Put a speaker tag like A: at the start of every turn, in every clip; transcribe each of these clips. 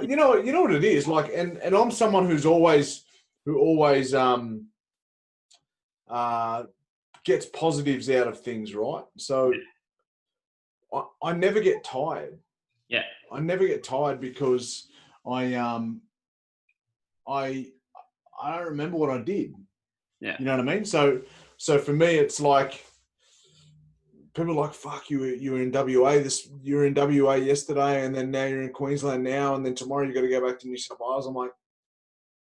A: you know what it is like, and I'm someone who always gets positives out of things, right? So I never get tired.
B: Yeah.
A: I never get tired because I don't remember what I did.
B: Yeah.
A: You know what I mean? So for me, it's like people are like, fuck, you were in WA you were in WA yesterday, and then now you're in Queensland now, and then tomorrow you got to go back to New South Wales. I'm like,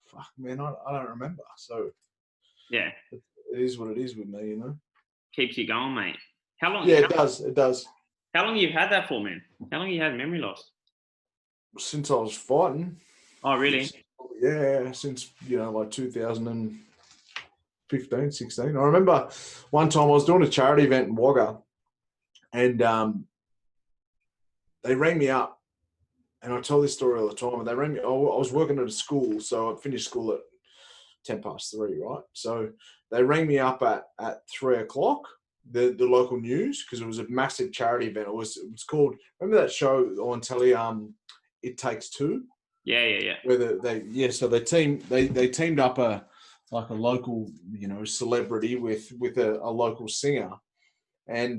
A: fuck, man, I don't remember. So
B: yeah,
A: it is what it is with me, you know.
B: Keeps you going, mate. How long?
A: Yeah, it does. It does.
B: How long you had that for, man? How long you had memory loss?
A: Since I was fighting.
B: Oh, really?
A: Yeah, since, like 2015, 16. I remember one time I was doing a charity event in Wagga, and they rang me up, and I tell this story all the time. And they rang me. I was working at a school, so I finished school at 3:10, right? So they rang me up at 3:00, the local news, because it was a massive charity event. It was called, remember that show on telly, It Takes Two?
B: Yeah.
A: Where so they teamed up a local, celebrity with a local singer, and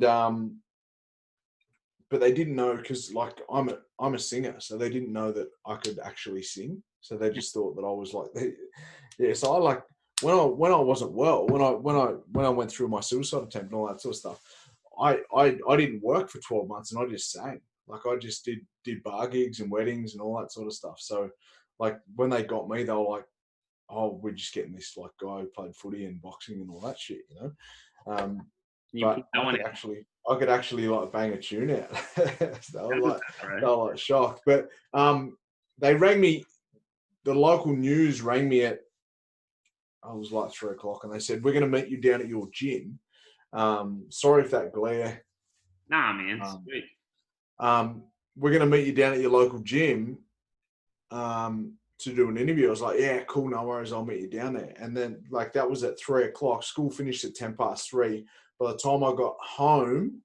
A: but they didn't know, because like I'm a singer, so they didn't know that I could actually sing. So they just thought that I was like, So I like when I wasn't well, when I went through my suicide attempt and all that sort of stuff, I didn't work for 12 months, and I just sang. Like I just did bar gigs and weddings and all that sort of stuff. So like when they got me, they were like, oh, we're just getting this like guy who played footy and boxing and all that shit, But I could actually like bang a tune out. They were like shocked. But they rang me. The local news rang me at, I was like 3:00, and they said, we're going to meet you down at your gym. Sorry if that glare.
B: Nah, man. Sweet.
A: We're going to meet you down at your local gym to do an interview. I was like, yeah, cool, no worries, I'll meet you down there. And then like that was at 3:00. School finished at 3:10. By the time I got home,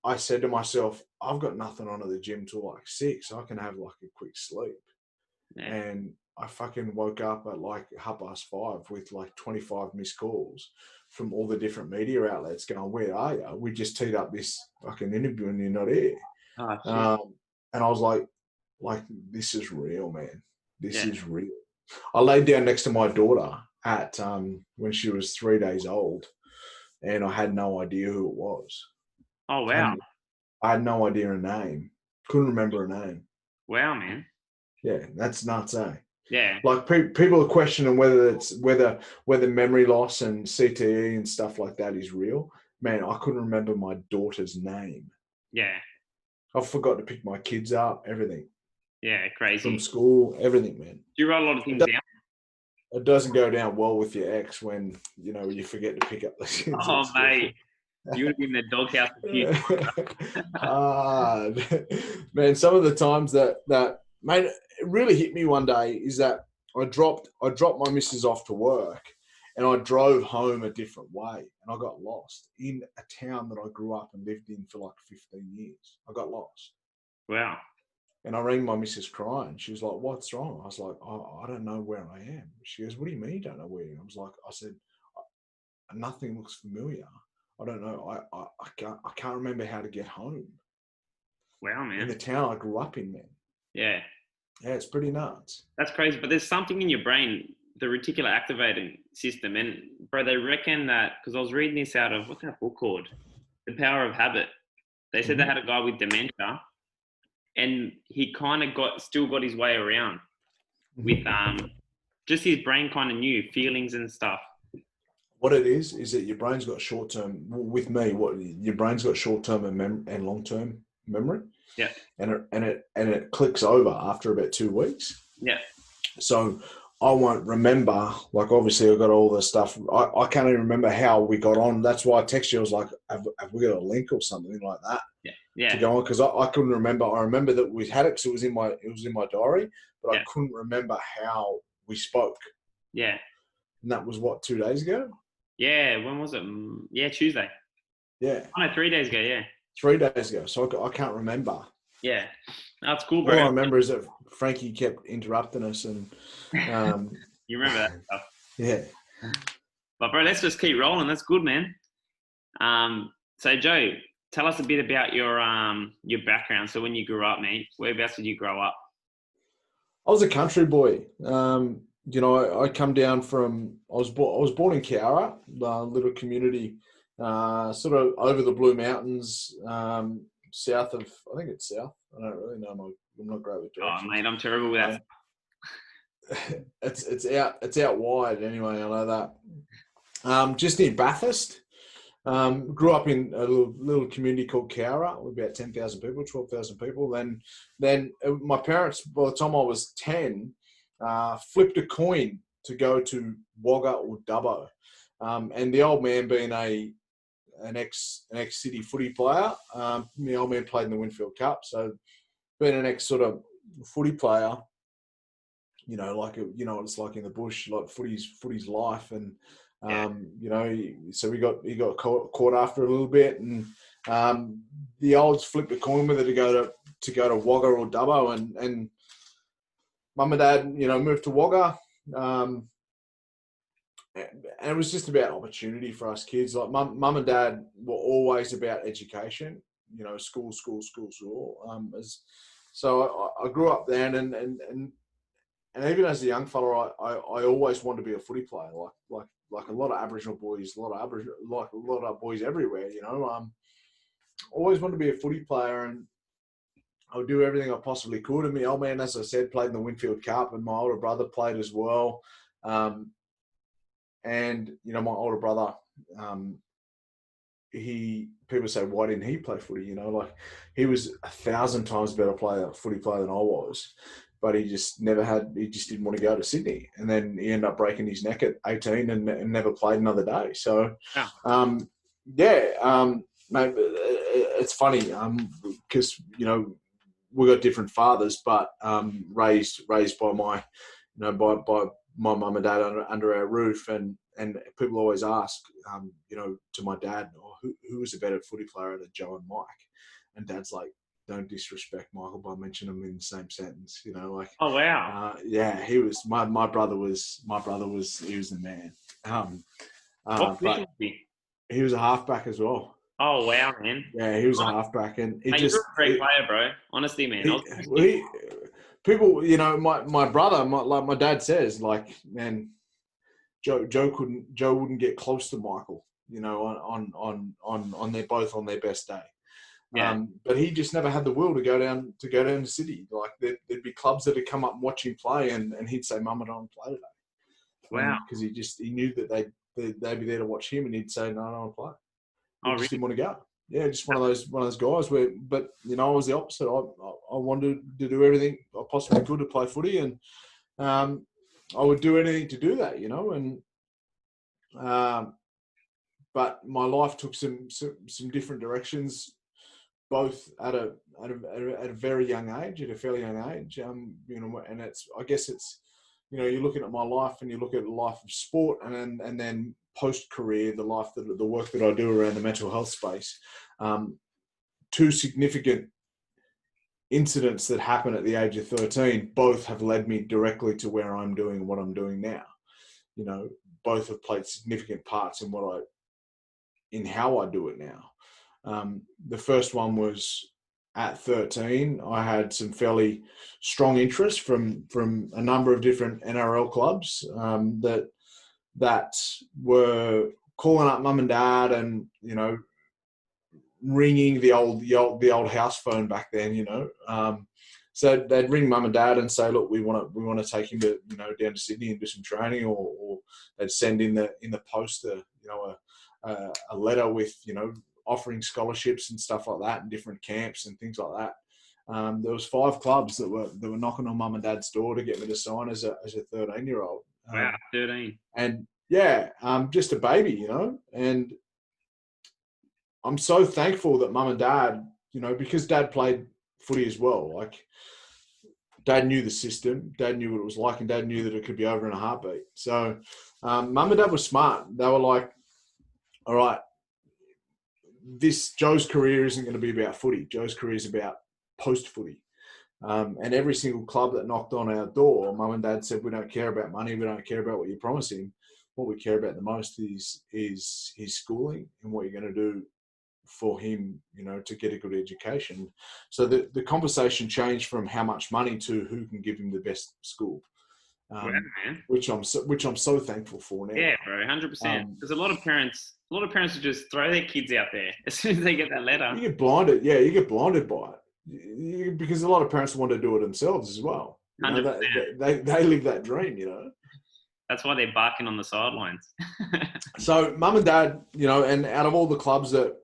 A: I said to myself, I've got nothing on at the gym till like 6. So I can have like a quick sleep. Yeah. And I fucking woke up at like 5:30 with like 25 missed calls from all the different media outlets going, where are you? We just teed up this fucking interview and you're not here. And I was like, this is real, man. This is real. I laid down next to my daughter at when she was 3 days old, and I had no idea who it was.
B: Oh, wow.
A: I had no idea her name. Couldn't remember her name.
B: Wow, man.
A: Yeah, that's nuts, eh?
B: Yeah.
A: Like people are questioning whether memory loss and CTE and stuff like that is real. Man, I couldn't remember my daughter's name.
B: Yeah.
A: I forgot to pick my kids up, everything.
B: Yeah, crazy.
A: From school, everything, man.
B: Do you write a lot of things down?
A: It doesn't go down well with your ex when, you forget to pick up the kids.
B: Oh, mate. You would have been in the doghouse a few
A: Man, some of the times that mate, it really hit me one day is that I dropped my missus off to work, and I drove home a different way, and I got lost in a town that I grew up and lived in for like 15 years. I got lost.
B: Wow.
A: And I rang my missus crying. She was like, what's wrong? I was like, I don't know where I am. She goes, what do you mean you don't know where you are? I said, nothing looks familiar. I don't know. I can't remember how to get home.
B: Wow, man.
A: In the town I grew up in, man.
B: Yeah.
A: Yeah, it's pretty nuts.
B: That's crazy. But there's something in your brain, the reticular activating system. And bro, they reckon that, because I was reading this out of, what's that book called? The Power of Habit. They said they had a guy with dementia, and he kind of still got his way around with just his brain kind of knew feelings and stuff.
A: What it is that your brain's got short-term, with me, your brain's got short-term and long-term memory.
B: Yeah.
A: And it clicks over after about 2 weeks.
B: Yeah.
A: So I won't remember, like obviously I've got all the stuff. I can't even remember how we got on. That's why I texted you. I was like, have we got a link or something like that?
B: Yeah.
A: To go on, because I couldn't remember. I remember that we had it because it was in my diary, but I couldn't remember how we spoke.
B: Yeah.
A: And that was what, 2 days ago?
B: Yeah. When was it? Yeah, Tuesday.
A: Yeah.
B: Oh, no, 3 days ago. Yeah.
A: 3 days ago. So I can't remember.
B: Yeah, that's cool,
A: All I
B: bro.
A: remember is that Frankie kept interrupting us, and
B: You remember that stuff.
A: yeah.
B: But bro, let's just keep rolling. That's good, man. So Joe, tell us a bit about your background. So when you grew up, mate, whereabouts did you grow up?
A: I was a country boy. You know, I come down from. I was born in Cowra, a little community, sort of over the Blue Mountains, south of. I think it's south. I don't really know. I'm not great with
B: Oh,
A: directions.
B: mate, I'm terrible with that.
A: It's out wide anyway. I know that. Just near Bathurst. Grew up in a little community called Cowra, with about 10,000 people, 12,000 people. Then my parents, by the time I was 10, flipped a coin to go to Wagga or Dubbo. And the old man being an ex-city footy player, the old man played in the Winfield Cup. So being an ex sort of footy player, you know, what it's like in the bush, like footy's life. And you know, so he got caught after a little bit, and the olds flipped a coin with it to go to Wagga or Dubbo, and mum and dad, you know, moved to Wagga, and it was just about opportunity for us kids. Like mum and dad were always about education, you know, school. So I grew up there, and even as a young fella, I always wanted to be a footy player, like a lot of Aboriginal boys, like a lot of boys everywhere, you know. Always wanted to be a footy player, and I would do everything I possibly could. And my old man, as I said, played in the Winfield Cup, and my older brother played as well. And you know, my older brother, people say, why didn't he play footy? You know, like he was 1,000 times better footy player than I was. But he just didn't want to go to Sydney. And then he ended up breaking his neck at 18 and never played another day. So, mate, it's funny because, you know, we got different fathers, but raised by my, you know, by my mum and dad under our roof. And people always ask, you know, to my dad, who was a better footy player than Joe and Mike? And Dad's like, don't disrespect Michael by mentioning them in the same sentence, you know, like.
B: Oh wow.
A: Yeah, he was my brother was he was the man.
B: What
A: But
B: position was he?
A: he was a halfback as well.
B: Oh wow, man.
A: Yeah, he was a halfback, and
B: Mate, you're a great player, bro. Honestly, man.
A: People, you know, my brother, like my dad says, like, man, Joe wouldn't get close to Michael, you know, on their both on their best day.
B: Yeah.
A: But he just never had the will to go down to City. Like there'd be clubs that would come up and watch him play, and he'd say, "Mum, I don't want to play today."
B: Wow.
A: Because he knew that they'd be there to watch him, and he'd say, "No, I don't want to play." He just didn't want to go. Yeah, just one of those guys where. But you know, I was the opposite. I wanted to do everything I possibly could to play footy, and I would do anything to do that. You know, and but my life took some different directions, both at a very young age, at a fairly young age. You know, and I guess it's, you know, you're looking at my life and you look at the life of sport, and then post career, the work that I do around the mental health space. Two significant incidents that happened at the age of 13, both have led me directly to where I'm doing what I'm doing now. You know, both have played significant parts in how I do it now. The first one was at 13. I had some fairly strong interest from a number of different NRL clubs that were calling up mum and dad, and you know, ringing the old house phone back then. You know, so they'd ring mum and dad and say, look, we want to take him to, you know, down to Sydney and do some training, or they'd send in the post a letter with, you know, offering scholarships and stuff like that, and different camps and things like that. There was 5 clubs that were knocking on mum and dad's door to get me to sign as a 13-year-old.
B: Wow, 13.
A: And yeah, just a baby, you know. And I'm so thankful that mum and dad, you know, because dad played footy as well. Like, dad knew the system, dad knew what it was like, and dad knew that it could be over in a heartbeat. So mum and dad were smart. They were like, all right, Joe's career isn't going to be about footy. Joe's career is about post footy. And every single club that knocked on our door, mum and dad said, we don't care about money. We don't care about what you promise him. What we care about the most is his schooling and what you're going to do for him, to get a good education. So the conversation changed from how much money to who can give him the best school,
B: Wow, man.
A: which I'm so thankful for now.
B: Yeah, bro, 100%. Because a lot of parents will just throw their kids out there as soon as they get that letter.
A: You get blinded. Yeah, you get blinded by it because a lot of parents want to do it themselves as well. They live that dream.
B: That's why they're barking on the sidelines.
A: So mum and dad, and out of all the clubs that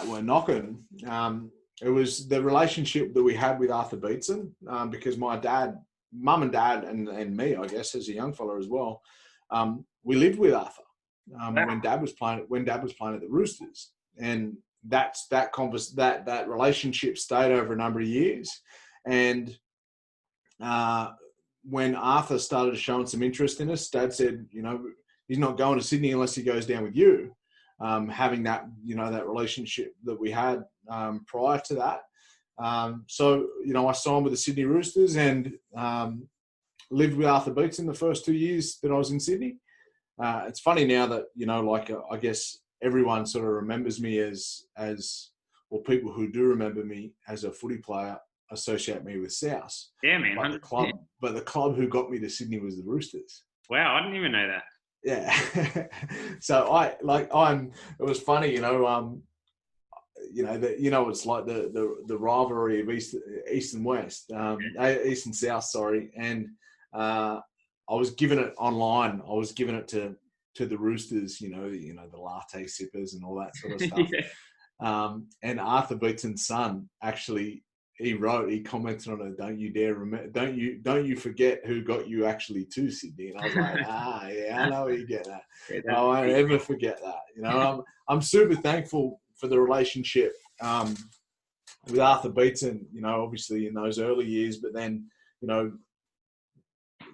A: were knocking, it was the relationship that we had with Arthur Beetson, because my dad, mum and dad, and me, I guess, as a young fella as well, we lived with Arthur when dad was playing at the Roosters, and that relationship stayed over a number of years, and when Arthur started showing some interest in us, Dad said, he's not going to Sydney unless he goes down with you. Having that, that relationship that we had prior to that. So, I signed with the Sydney Roosters and lived with Arthur Beetson the first 2 years that I was in Sydney. It's funny now that, I guess everyone sort of remembers me or people who do remember me as a footy player associate me with South.
B: Yeah, man.
A: But the club who got me to Sydney was the Roosters.
B: Wow, I didn't even know that.
A: Yeah. So it was funny, it's like the rivalry of East and West, East and South, sorry. And I was given it online. I was given it to the Roosters, the latte sippers and all that sort of stuff. Yeah. And Arthur Beetson's son actually, he commented on it, don't you dare remember, don't you forget who got you actually to Sydney. And I was like, yeah, I know where you get that. I won't ever forget that. I'm super thankful for the relationship with Arthur Beetson, obviously in those early years, but then,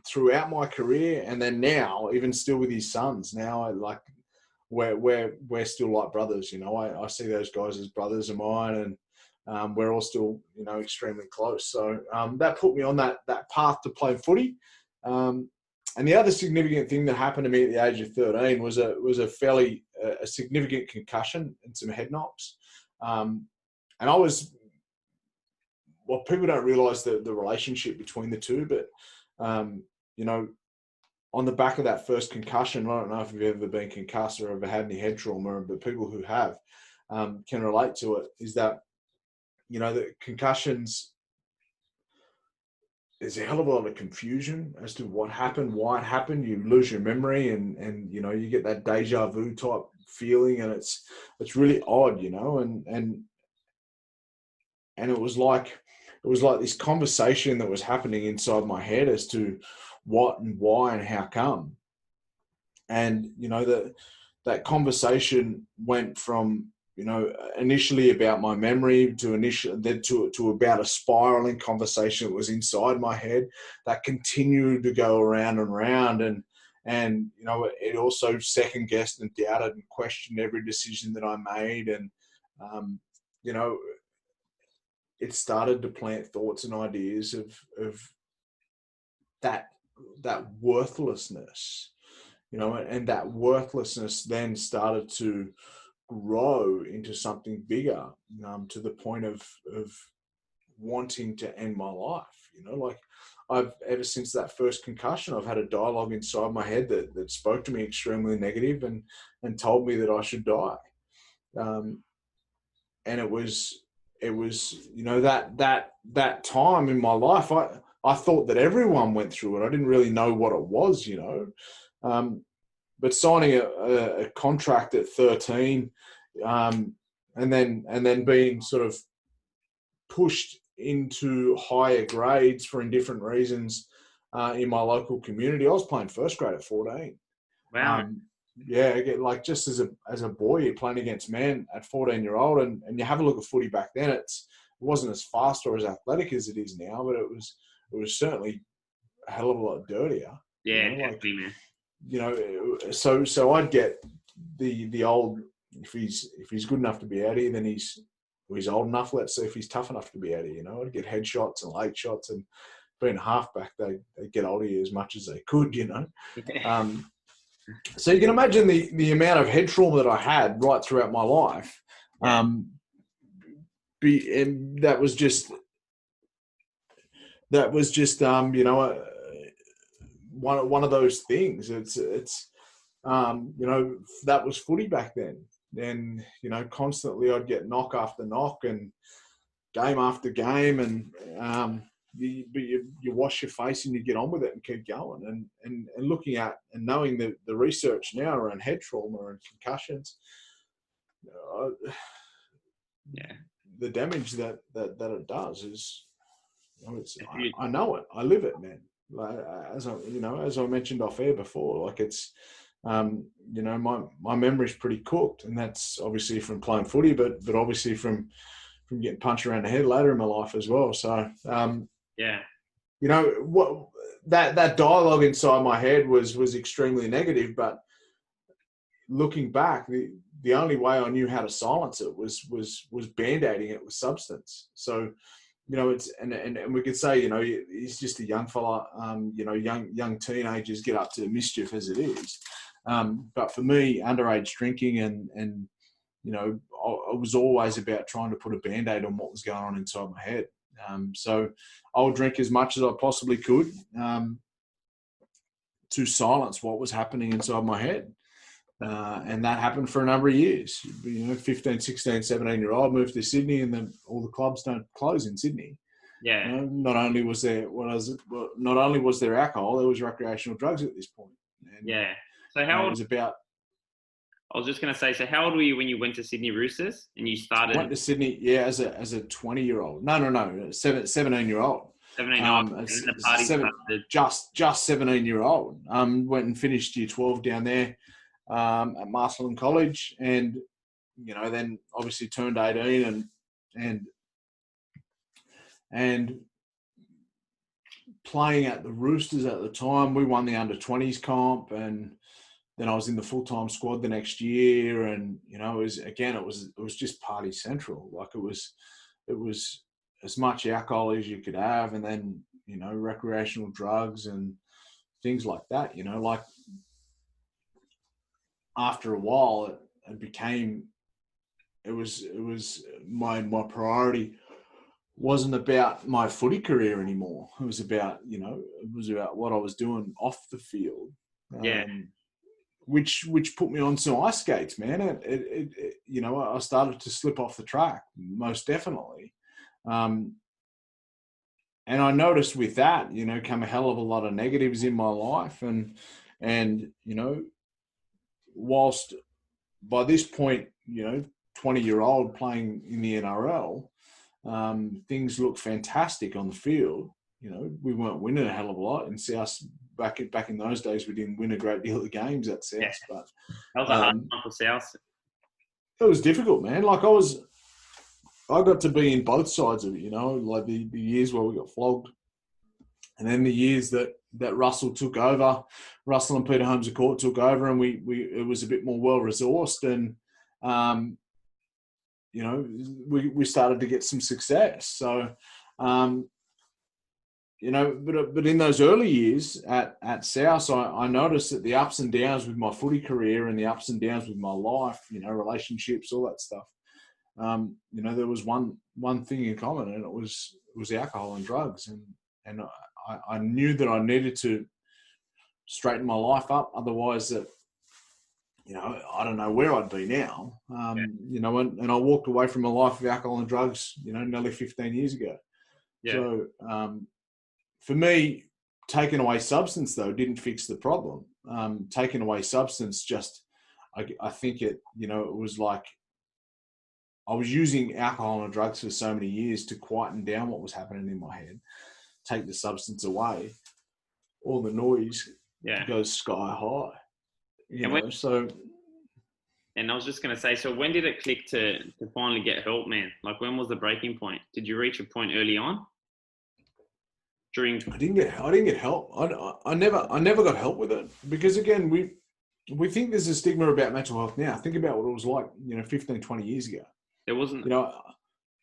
A: throughout my career, and then now, even still with his sons, now we're still like brothers. I see those guys as brothers of mine, and we're all still, extremely close. So that put me on that path to play footy. And the other significant thing that happened to me at the age of 13 was a fairly significant concussion and some head knocks. And I was, well, people don't realise the relationship between the two, but on the back of that first concussion, I don't know if you've ever been concussed or ever had any head trauma, but people who have can relate to it, is that the concussions, there's a hell of a lot of confusion as to what happened, why it happened. You lose your memory and you get that deja vu type feeling, and it's really odd, and it was like this conversation that was happening inside my head as to what and why and how come. And, that conversation went from, initially about my memory to about a spiraling conversation that was inside my head that continued to go around and around. And it also second guessed and doubted and questioned every decision that I made. And, it started to plant thoughts and ideas of that worthlessness, and that worthlessness then started to grow into something bigger, to the point of wanting to end my life. I've, ever since that first concussion, I've had a dialogue inside my head that spoke to me extremely negative and told me that I should die. And it was that time in my life, I thought that everyone went through it. I didn't really know what it was, but signing a contract at 13, and then being sort of pushed into higher grades for indifferent reasons in my local community. I was playing first grade at 14.
B: Wow.
A: Just as a boy, you're playing against men at 14-year-old, and you have a look at footy back then. It wasn't as fast or as athletic as it is now, but it was certainly a hell of a lot dirtier.
B: Yeah, definitely, man.
A: So I'd get the old, if he's good enough to be out here, then he's he's old enough. Let's see if he's tough enough to be out here. I'd get headshots and late shots, and being a halfback, they get hold of you as much as they could.
B: Yeah.
A: So you can imagine the amount of head trauma that I had right throughout my life.
B: Yeah.
A: And that was just one of those things. It's that was footy back then. And constantly I'd get knock after knock and game after game, and you wash your face and you get on with it and keep going. And looking at and knowing the research now around head trauma and concussions, the damage that it does is, I know it, I live it, man. Like, as I mentioned off air before, like it's, my memory's pretty cooked, and that's obviously from playing footy, but obviously from getting punched around the head later in my life as well. So, what that dialogue inside my head was extremely negative, but looking back, the only way I knew how to silence it was band-aiding it with substance. So, it's and we could say, he's just a young fella. Young teenagers get up to mischief as it is. But for me, underage drinking and I was always about trying to put a band-aid on what was going on inside my head. So I'll drink as much as I possibly could to silence what was happening inside my head. And that happened for a number of years. 15, 16, 17-year-old, moved to Sydney, and then all the clubs don't close in Sydney.
B: Yeah.
A: Not only was there alcohol, there was recreational drugs at this point. And,
B: So how old?
A: It was about.
B: I was just going to say, so how old were you when you went to Sydney Roosters and you started?
A: Went to Sydney, as a 20-year-old. No, 17-year-old.
B: 17-year-old. And the party started.
A: Just 17-year-old. Went and finished year 12 down there at Marsland College, and then obviously turned 18 and playing at the Roosters at the time. We won the under-20s comp, and then I was in the full-time squad the next year, and it was just party central. Like it was as much alcohol as you could have, and then recreational drugs and things like that. Like after a while, it was my priority wasn't about my footy career anymore. It was about what I was doing off the field. Which put me on some ice skates, man. I started to slip off the track, most definitely. And I noticed with that, come a hell of a lot of negatives in my life. And whilst by this point, 20-year-old playing in the NRL, things looked fantastic on the field. We weren't winning a hell of a lot in South. Back in those days, we didn't win a great deal of games at South. Yeah. But
B: that was a hard one for South.
A: It was difficult, man. Like I got to be in both sides of it. Like the years where we got flogged, and then the years that Russell took over. Russell and Peter Holmes Court took over, and it was a bit more well resourced, and we started to get some success. So. But in those early years at South, I noticed that the ups and downs with my footy career and the ups and downs with my life, relationships, all that stuff. There was one thing in common, and it was alcohol and drugs, and I knew that I needed to straighten my life up, otherwise that. I don't know where I'd be now. And I walked away from a life of alcohol and drugs, nearly 15 years ago. Yeah. So. For me, taking away substance, though, didn't fix the problem. Taking away substance I think it was like I was using alcohol and drugs for so many years to quieten down what was happening in my head. Take the substance away, all the noise goes sky high.
B: And I was just going to say, so when did it click to finally get help, man? Like, when was the breaking point? Did you reach a point early on? I
A: didn't get help. I never got help with it, because again, we think there's a stigma about mental health now. Think about what it was like, 15, 20 years ago.
B: There wasn't.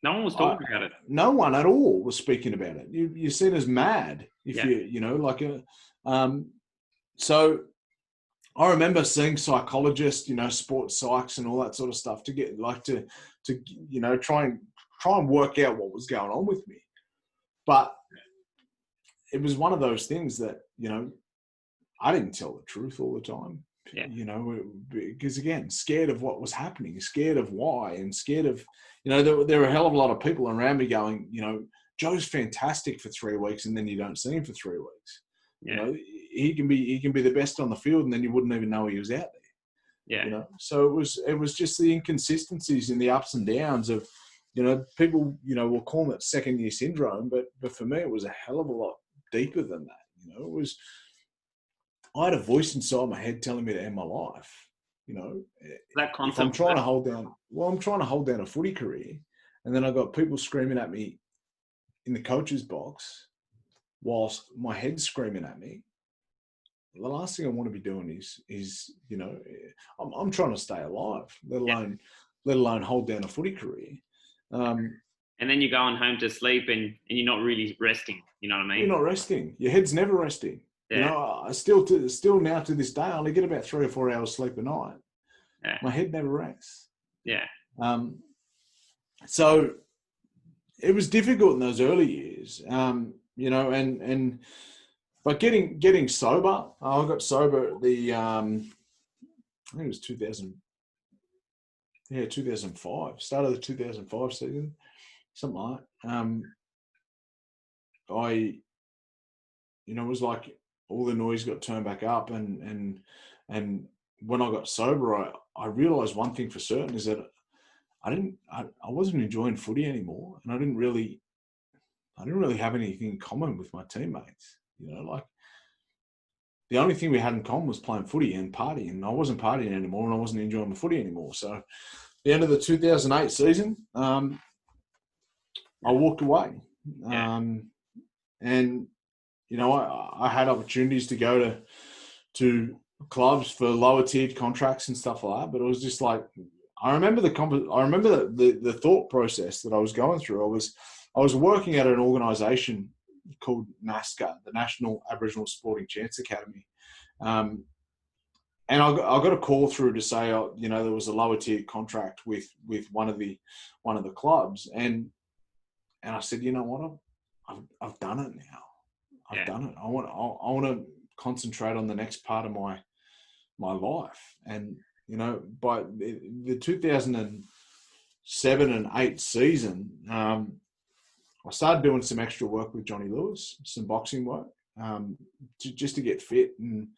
B: No one was talking about it.
A: No one at all was speaking about it. You're seen as mad if so I remember seeing psychologists, sports psychs and all that sort of stuff to get to try and work out what was going on with me. But it was one of those things that, I didn't tell the truth all the time.
B: Yeah.
A: Because again, scared of what was happening, scared of why, and scared of, there were a hell of a lot of people around me going, Joe's fantastic for 3 weeks and then you don't see him for 3 weeks.
B: Yeah.
A: He can be the best on the field and then you wouldn't even know he was out there.
B: Yeah.
A: So it was just the inconsistencies and the ups and downs of, people, will call it second year syndrome, but for me it was a hell of a lot deeper than that. It was, I had a voice inside my head telling me to end my life.
B: That concept.
A: I'm trying to hold down a footy career, and then I got people screaming at me in the coach's box, whilst my head's screaming at me. The last thing I want to be doing is I'm trying to stay alive, let alone hold down a footy career.
B: And then you're going home to sleep and you're not really resting. You know what I mean?
A: You're not resting. Your head's never resting.
B: Yeah.
A: I still now to this day, I only get about 3 or 4 hours sleep a night.
B: Yeah.
A: My head never rests.
B: Yeah.
A: So it was difficult in those early years, but getting sober, I got sober at I think it was 2005, start of the 2005 season, something like that. It was like all the noise got turned back up, and when I got sober, I realized one thing for certain is that I wasn't enjoying footy anymore, and I didn't really have anything in common with my teammates. Like the only thing we had in common was playing footy and partying, and I wasn't partying anymore, and I wasn't enjoying the footy anymore. So, the end of the 2008 season, I walked away, and I had opportunities to go to clubs for lower tiered contracts and stuff like that, but it was just like, I remember the thought process that I was going through. I was working at an organisation called NASCA, the National Aboriginal Sporting Chance Academy, and I got a call through to say, there was a lower tier contract with one of the clubs, and I said, you know what, I've done it now. I've done it. I want to concentrate on the next part of my life. And, by the 2007 and 8 season, I started doing some extra work with Johnny Lewis, some boxing work, just to get fit and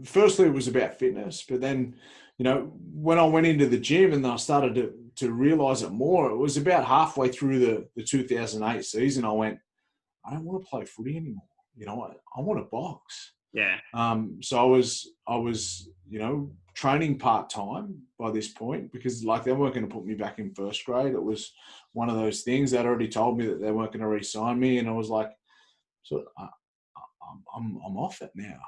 A: firstly it was about fitness, but then, when I went into the gym and I started to realize it more, it was about halfway through the 2008 season, I went, I don't want to play footy anymore. I want to box.
B: Yeah.
A: So I was, training part-time by this point, because they weren't going to put me back in first grade. It was one of those things. They'd already told me that they weren't going to re-sign me. And I was like, I'm off it now,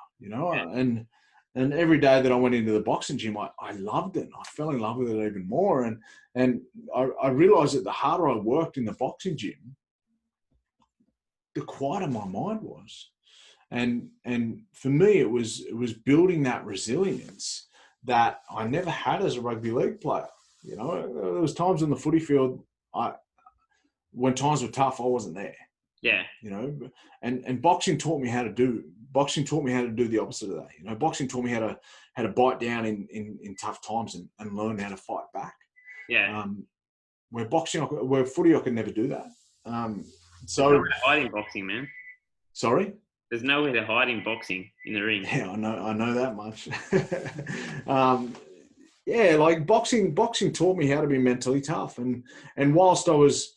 A: and every day that I went into the boxing gym, I loved it. I fell in love with it even more. And I realized that the harder I worked in the boxing gym, the quieter my mind was. And for me, it was building that resilience that I never had as a rugby league player. There was times on the footy field, when times were tough, I wasn't there.
B: Yeah.
A: And boxing taught me how to do the opposite of that. Boxing taught me how to bite down in tough times and learn how to fight back.
B: Yeah.
A: Where footy, I could never do that. So
B: there's nowhere to hide in boxing, man.
A: Sorry?
B: There's nowhere to hide in boxing in the ring.
A: Yeah, I know that much. Boxing taught me how to be mentally tough, and whilst I was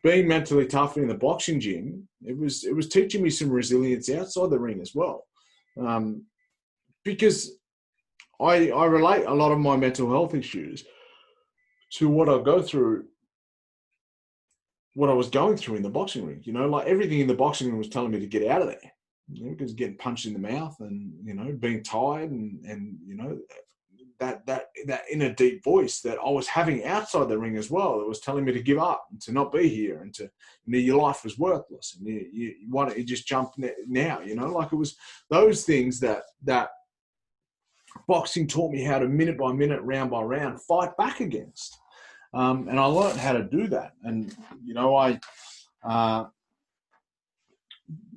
A: being mentally tough in the boxing gym, it was teaching me some resilience outside the ring as well, because I relate a lot of my mental health issues to what I go through, what I was going through in the boxing ring. Everything in the boxing ring was telling me to get out of there, because getting punched in the mouth and being tired and that inner deep voice that I was having outside the ring as well. It was telling me to give up and to not be here and to, your life was worthless and why don't you just jump now? Like it was those things that boxing taught me how to minute by minute, round by round, fight back against. And I learned how to do that. And,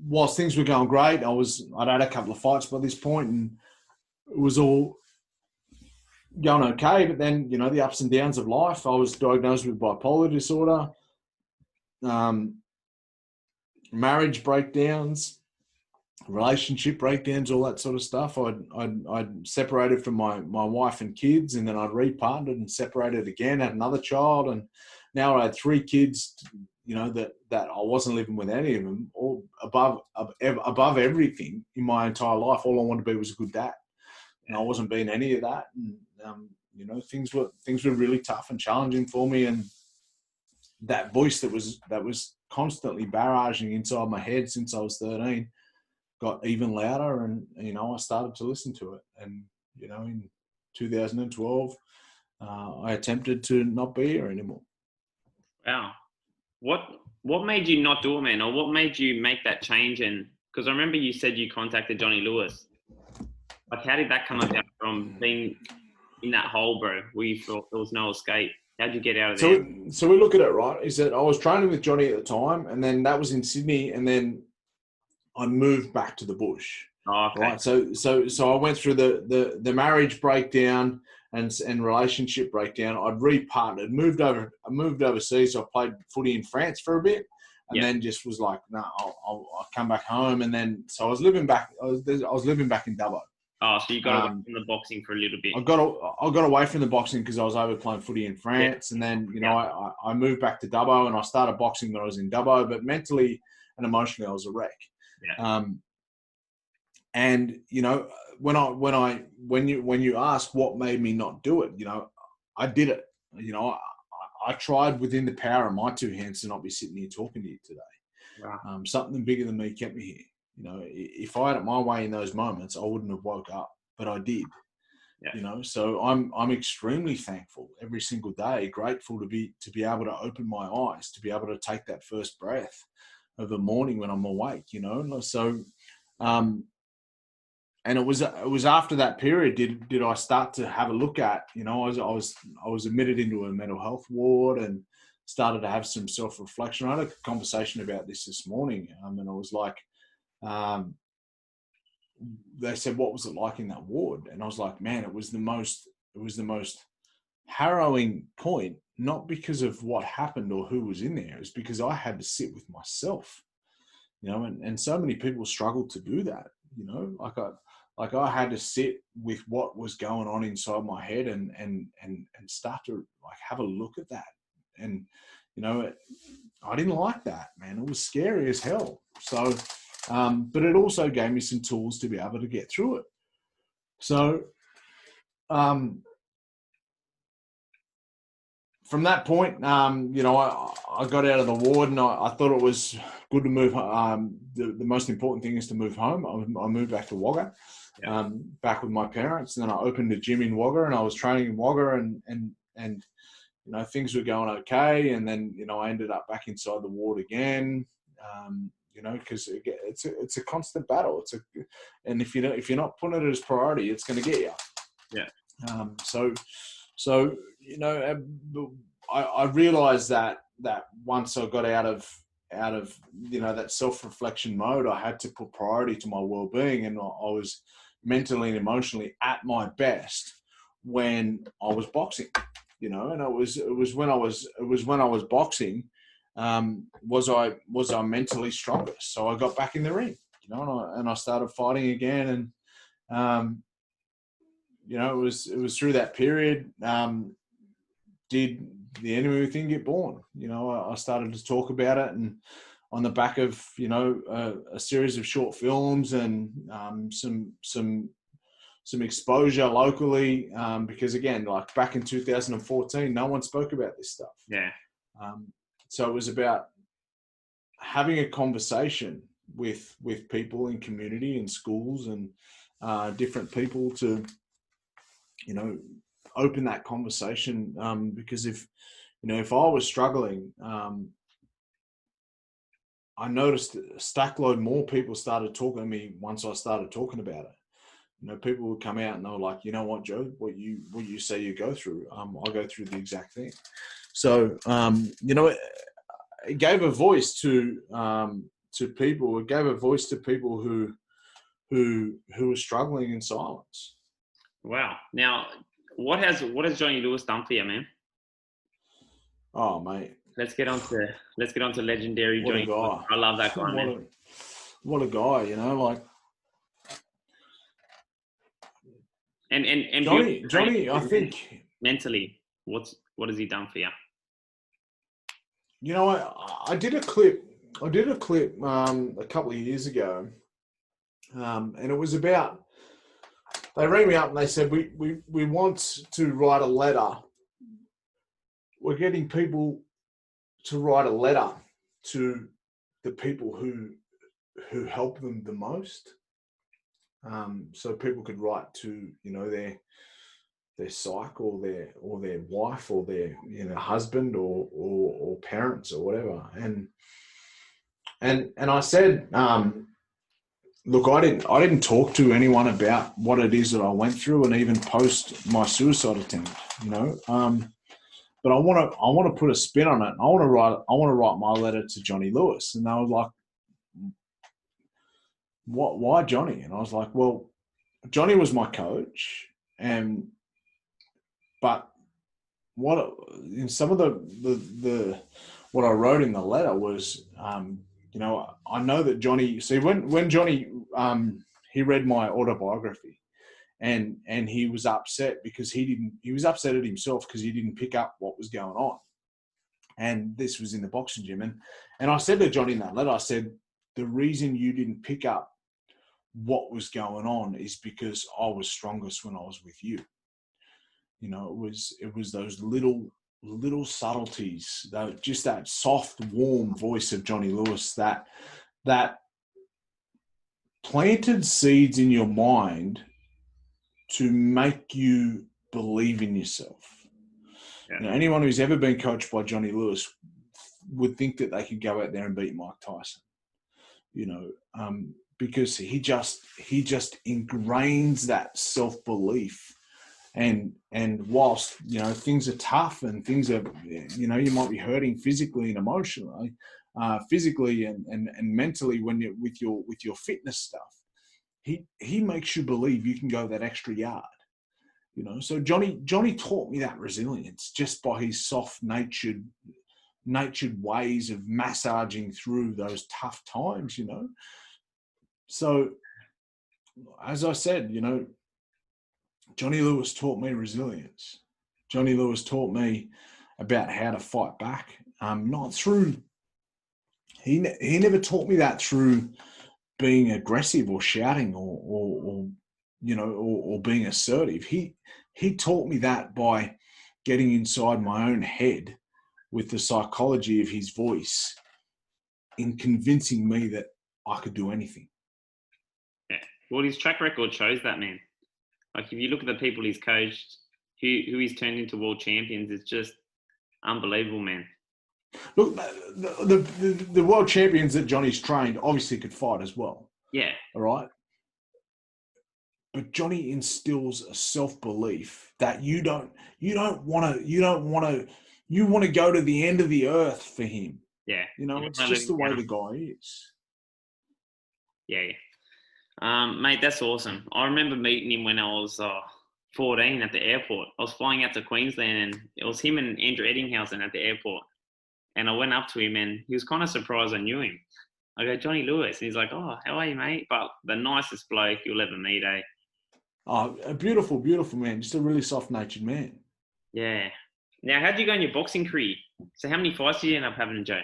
A: whilst things were going great, I'd had a couple of fights by this point and it was all going okay. But then, the ups and downs of life, I was diagnosed with bipolar disorder, marriage breakdowns, relationship breakdowns, all that sort of stuff. I'd separated from my wife and kids, and then I'd repartnered and separated again, had another child, and now I had 3 kids, that I wasn't living with any of them, all above everything in my entire life. All I wanted to be was a good dad, and I wasn't being any of that. And things were really tough and challenging for me, and that voice that was constantly barraging inside my head since I was 13 got even louder, and I started to listen to it. And in 2012 I attempted to not be here anymore.
B: Wow. What made you not do it, man? Or what made you make that change? And because I remember you said you contacted Johnny Lewis. Like, how did that come about from being in that hole, bro, where you thought there was no escape? How'd you get out of there?
A: So we look at it, right, is that I was training with Johnny at the time, and then that was in Sydney, and then I moved back to the bush.
B: Oh, okay.
A: Right. So I went through the marriage breakdown and relationship breakdown. I'd repartnered, moved overseas. I played footy in France for a bit, and then just was like, no, I'll come back home. And then so I was living back. I was living back in Dubbo.
B: Oh, so you got away from the boxing for a little bit.
A: I got away from the boxing because I was over playing footy in France, and then I moved back to Dubbo, and I started boxing when I was in Dubbo. But mentally and emotionally, I was a wreck.
B: Yeah.
A: And when you ask what made me not do it, I did it. I tried within the power of my 2 hands to not be sitting here talking to you today.
B: Wow.
A: Something bigger than me kept me here. If I had it my way in those moments, I wouldn't have woke up, but I did. Yeah. So I'm extremely thankful every single day, grateful to be able to open my eyes, to be able to take that first breath of the morning when I'm awake. So. And it was after that period did I start to have a look at, I was admitted into a mental health ward and started to have some self-reflection. I had a conversation about this morning, and I was like, they said, what was it like in that ward? And I was like, man, it was the most harrowing point, not because of what happened or who was in there. It was because I had to sit with myself, and so many people struggle to do that, like I had to sit with what was going on inside my head and start to like have a look at that. And, I didn't like that, man. It was scary as hell. So, but it also gave me some tools to be able to get through it. So, from that point, I got out of the ward, and I thought it was good to move. The most important thing is to move home. I moved back to Wagga, back with my parents, and then I opened a gym in Wagga, and I was training in Wagga, and things were going okay, and then I ended up back inside the ward again, because it's a constant battle. And if you're not putting it as priority, it's going to get you.
B: Yeah.
A: So I realized that once I got out of that self-reflection mode, I had to put priority to my well-being, and I was mentally and emotionally at my best when I was boxing. And it was when I was boxing, was I mentally strongest. So I got back in the ring, and I started fighting again, and it was through that period. Did the enemy thing get born? I started to talk about it, and on the back of a series of short films and some exposure locally, because again, like back in 2014, no one spoke about this stuff.
B: Yeah.
A: So it was about having a conversation with people in community and schools and different people to open that conversation. Because if I was struggling, I noticed a stack load more people started talking to me once I started talking about it. People would come out and they were like, you know what, Joe, what you say you go through, I go through the exact thing. So, it gave a voice to people. It gave a voice to people who were struggling in silence.
B: Wow. Now, what has Johnny Lewis done for you, man?
A: Oh, mate.
B: Let's get on to legendary
A: What
B: Johnny
A: a guy.
B: Lewis. I love that guy, man.
A: What a guy, like.
B: And
A: Johnny, I think
B: mentally, what has he done for you?
A: I did a clip a couple of years ago, and it was about, they rang me up and they said, we want to write a letter. We're getting people to write a letter to the people who help them the most. So people could write to, their psych or their wife or their husband or parents or whatever. And I said, look, I didn't talk to anyone about what it is that I went through, and even post my suicide attempt, but I want to put a spin on it. I want to write my letter to Johnny Lewis. And they were like, why Johnny? And I was like, well, Johnny was my coach, but what in some of the what I wrote in the letter was, I know that Johnny. See, when Johnny he read my autobiography, and he was upset because he was upset at himself because he didn't pick up what was going on, and this was in the boxing gym, and I said to Johnny in that letter, I said, the reason you didn't pick up what was going on is because I was strongest when I was with you. It was those little subtleties, just that soft, warm voice of Johnny Lewis that planted seeds in your mind to make you believe in yourself. Yeah. Anyone who's ever been coached by Johnny Lewis would think that they could go out there and beat Mike Tyson. Because he just ingrains that self-belief, and whilst things are tough and things are you might be hurting physically and emotionally, physically and mentally when you're with your fitness stuff, he makes you believe you can go that extra yard. So Johnny taught me that resilience just by his soft natured ways of massaging through those tough times. So, as I said, Johnny Lewis taught me resilience. Johnny Lewis taught me about how to fight back. Not through. He never taught me that through being aggressive or shouting or being assertive. He taught me that by getting inside my own head with the psychology of his voice, in convincing me that I could do anything.
B: Yeah. Well, his track record shows that, man. Like, if you look at the people he's coached, who he's turned into world champions, it's just unbelievable, man.
A: Look, the world champions that Johnny's trained obviously could fight as well.
B: Yeah.
A: All right. But Johnny instills a self-belief that you want to go to the end of the earth for him.
B: Yeah.
A: It's just the way the guy is.
B: Yeah. Mate, that's awesome. I remember meeting him when I was 14 at the airport. I was flying out to Queensland, and it was him and Andrew Eddinghausen at the airport. And I went up to him, and he was kind of surprised I knew him. I go, Johnny Lewis. And he's like, oh, how are you, mate? But the nicest bloke you'll ever meet, eh?
A: Oh, a beautiful, beautiful man. Just a really soft-natured man.
B: Yeah. Now, how'd you go in your boxing career? So how many fights did you end up having, Joe?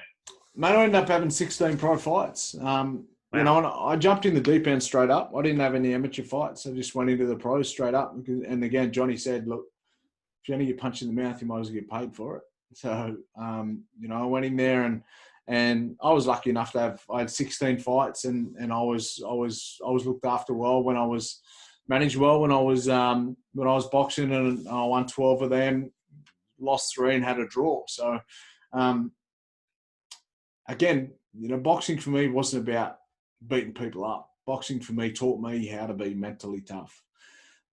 A: Mate, I ended up having 16 pro fights. Wow. And I jumped in the deep end straight up. I didn't have any amateur fights. I just went into the pros straight up. And again, Johnny said, look, if you only get punched in the mouth, you might as well get paid for it. So, I went in there and I was lucky enough to I had 16 fights and I was looked after well when I was managed well when I was boxing, and I won 12 of them, lost 3 and had a draw. So again, boxing for me wasn't about beating people up. Boxing for me taught me how to be mentally tough.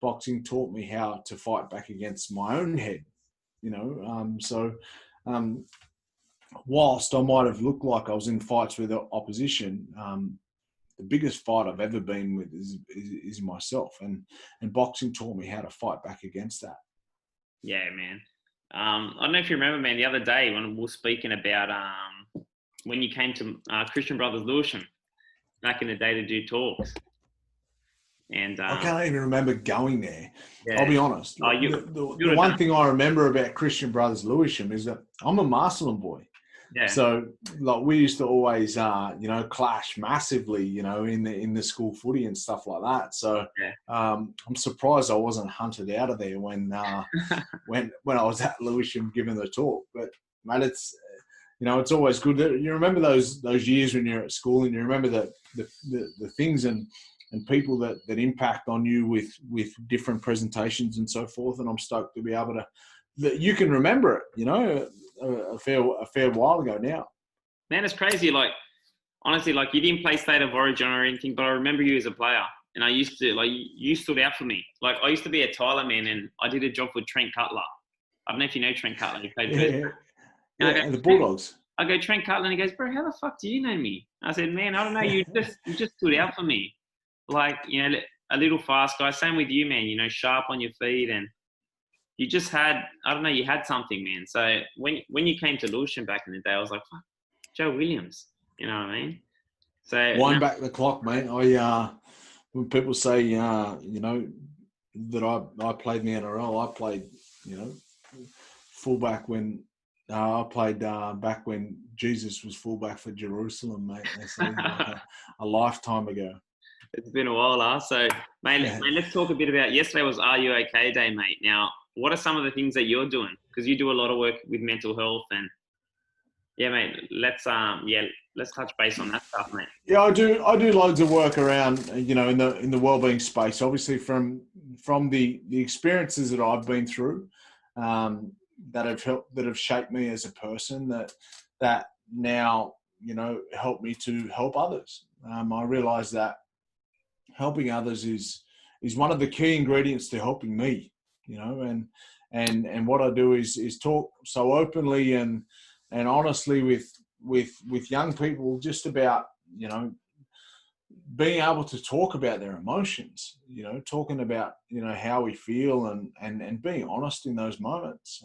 A: Boxing taught me how to fight back against my own head, whilst I might have looked like I was in fights with the opposition, the biggest fight I've ever been with is myself, and boxing taught me how to fight back against that.
B: Yeah, man. I don't know if you remember, man, the other day when we were speaking about when you came to Christian Brothers Lewisham back in the day to do talks. And
A: I can't even remember going there.
B: Yeah.
A: I'll be honest. The one thing I remember about Christian Brothers Lewisham is that I'm a Marsden boy.
B: Yeah.
A: So like we used to always, clash massively, in the school footy and stuff like that. So I'm surprised I wasn't hunted out of there when I was at Lewisham giving the talk. But mate, it's always good that you remember those years when you're at school, and you remember the things and people that impact on you with different presentations and so forth. And I'm stoked to be able to that you can remember it, a fair while ago now.
B: Man, it's crazy. Like, honestly, like you didn't play State of Origin or anything, but I remember you as a player. And I used to, like, you stood out for me. Like, I used to be a Tyler man, and I did a job with Trent Cutler. I don't know if you know Trent Cutler. He played first.
A: And the Bulldogs.
B: I go, Trent Cutler, and he goes, bro, how the fuck do you know me? I said, man, I don't know. You just stood out for me. Like, a little fast guy. Same with you, man. Sharp on your feet, and you just had, I don't know, you had something, man. So when you came to Lewisham back in the day, I was like, fuck, Joe Willams. You know what I mean? So
A: wind back the clock, mate. When people say, that I played in the NRL, I played, fullback when I played back when Jesus was fullback for Jerusalem, mate. They say a lifetime ago.
B: It's been a while, huh? So, mate, let's talk a bit about, yesterday was Are You OK Day, mate. Now, what are some of the things that you're doing? Because you do a lot of work with mental health, and mate, let's touch base on that stuff, mate.
A: Yeah, I do loads of work around, in the wellbeing space. Obviously, from the experiences that I've been through, that have shaped me as a person, that now help me to help others. I realise that helping others is one of the key ingredients to helping me. And what I do is talk so openly and honestly with young people, just about being able to talk about their emotions, talking about how we feel and being honest in those moments,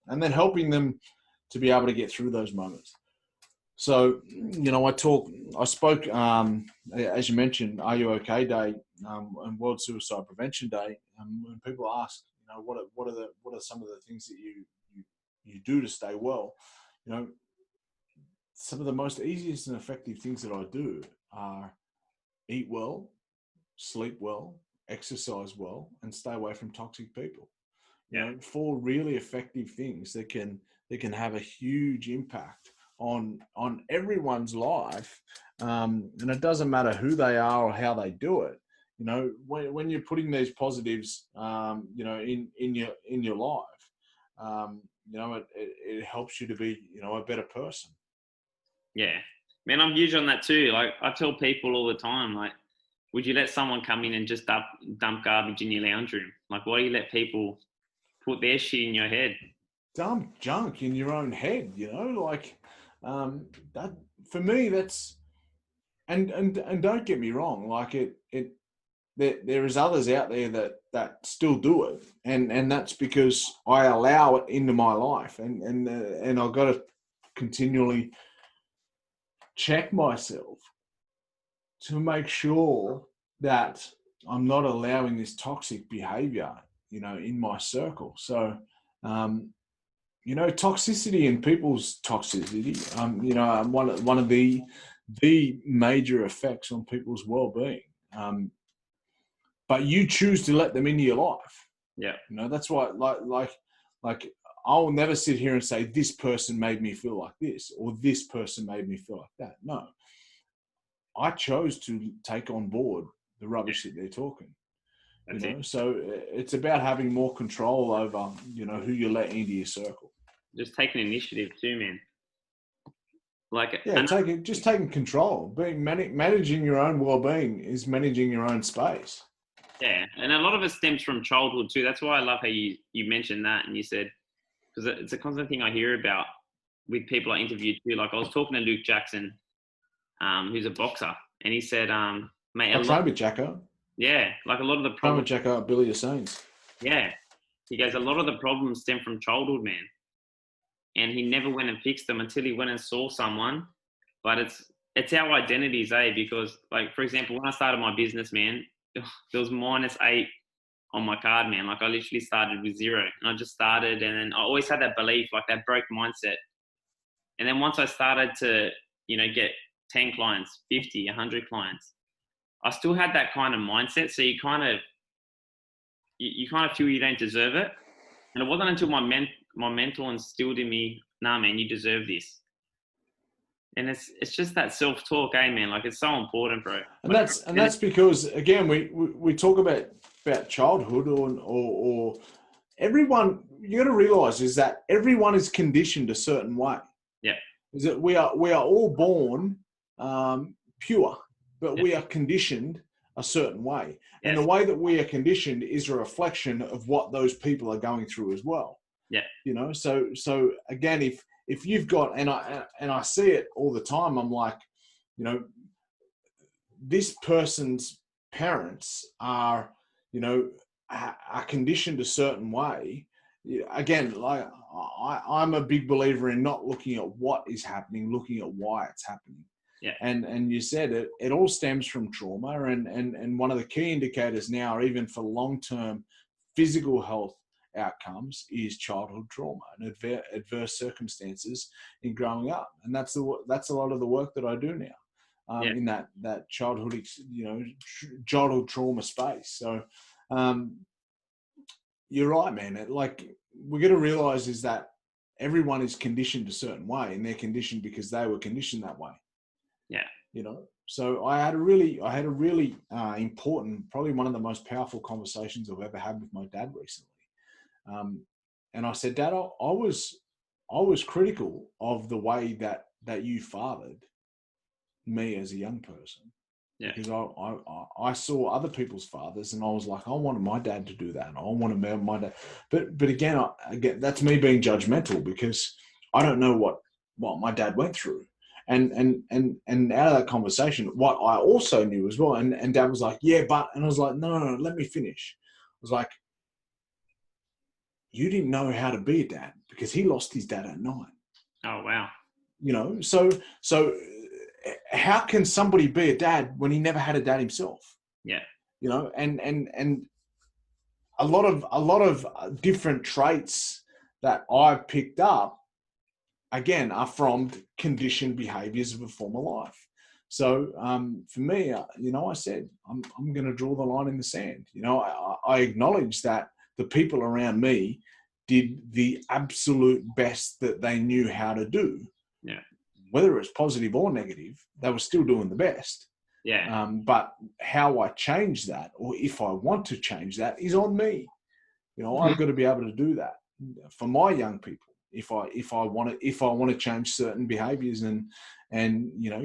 A: and then helping them to be able to get through those moments. So I spoke, as you mentioned, Are You OK Day, and World Suicide Prevention Day. When people ask, what are some of the things that you do to stay well, some of the most easiest and effective things that I do are eat well, sleep well, exercise well, and stay away from toxic people. 4 really effective things that can have a huge impact on everyone's life, and it doesn't matter who they are or how they do it. When you're putting these positives, in your life, it helps you to be, a better person.
B: Yeah, man, I'm huge on that too. Like, I tell people all the time, like, would you let someone come in and just dump garbage in your lounge room? Like, why do you let people put their shit in your head?
A: Dump junk in your own head, that for me, that's and don't get me wrong, like there is others out there that still do it, and that's because I allow it into my life, and I've got to continually check myself to make sure that I'm not allowing this toxic behavior, in my circle. So, toxicity and people's toxicity, one of the major effects on people's well-being. But you choose to let them into your life.
B: Yeah.
A: That's why, like I'll never sit here and say this person made me feel like this or this person made me feel like that. No, I chose to take on board the rubbish that they're talking.
B: That's it.
A: So it's about having more control over, who you let into your circle.
B: Just taking initiative too, man. Like,
A: Just taking control. Managing your own well-being is managing your own space.
B: Yeah, and a lot of it stems from childhood too. That's why I love how you mentioned that, and you said, because it's a constant thing I hear about with people I interviewed too. Like I was talking to Luke Jackson, who's a boxer, and he said, mate,
A: I trained with Jacko.
B: Yeah, like a lot of the problems.
A: Jacko at Billy Hussain's.
B: Yeah, he goes, a lot of the problems stem from childhood, man, and he never went and fixed them until he went and saw someone. But it's our identities, Because, like, for example, when I started my business, man, there was -8 on my card, man. Like I literally started with 0, and I just started, and then I always had that belief, like that broke mindset. And then once I started to, get 10 clients, 50, 100 clients, I still had that kind of mindset. So you kind of feel you don't deserve it. And it wasn't until my mentor instilled in me, nah, man, you deserve this. And it's just that self-talk, man. Like it's so important, bro.
A: And that's because, again, we talk about childhood or everyone. You got to realize is that everyone is conditioned a certain way.
B: Yeah.
A: Is that we are all born pure, but we are conditioned a certain way, and the way that we are conditioned is a reflection of what those people are going through as well.
B: Yeah.
A: So again, if you've got, and I see it all the time, I'm like, this person's parents are conditioned a certain way. Again, like I'm a big believer in not looking at what is happening, looking at why it's happening.
B: Yeah.
A: And you said it all stems from trauma, and one of the key indicators now, even for long-term physical health outcomes, is childhood trauma and adverse circumstances in growing up. And that's a lot of the work that I do now, in that childhood, childhood trauma space. So you're right, man. We got to realize is that everyone is conditioned a certain way, and they're conditioned because they were conditioned that way.
B: Yeah.
A: So I had a really important, probably one of the most powerful conversations I've ever had with my dad recently. And I said, Dad, I was critical of the way that you fathered me as a young person.
B: Yeah.
A: Because I saw other people's fathers, and I was like, I wanted my dad to do that, and I wanted my dad. But again, that's me being judgmental, because I don't know what my dad went through. And out of that conversation, what I also knew as well, and Dad was like, yeah, but, and I was like, no, let me finish. I was like, you didn't know how to be a dad, because he lost his dad at 9.
B: Oh, wow.
A: So how can somebody be a dad when he never had a dad himself?
B: Yeah.
A: And a lot of different traits that I've picked up, again, are from conditioned behaviors of a former life. So for me, I said, I'm going to draw the line in the sand. I acknowledge that the people around me did the absolute best that they knew how to do.
B: Yeah.
A: Whether it's positive or negative, they were still doing the best.
B: Yeah.
A: But how I change that, or if I want to change that, is on me. I've got to be able to do that for my young people. If I want to change certain behaviors and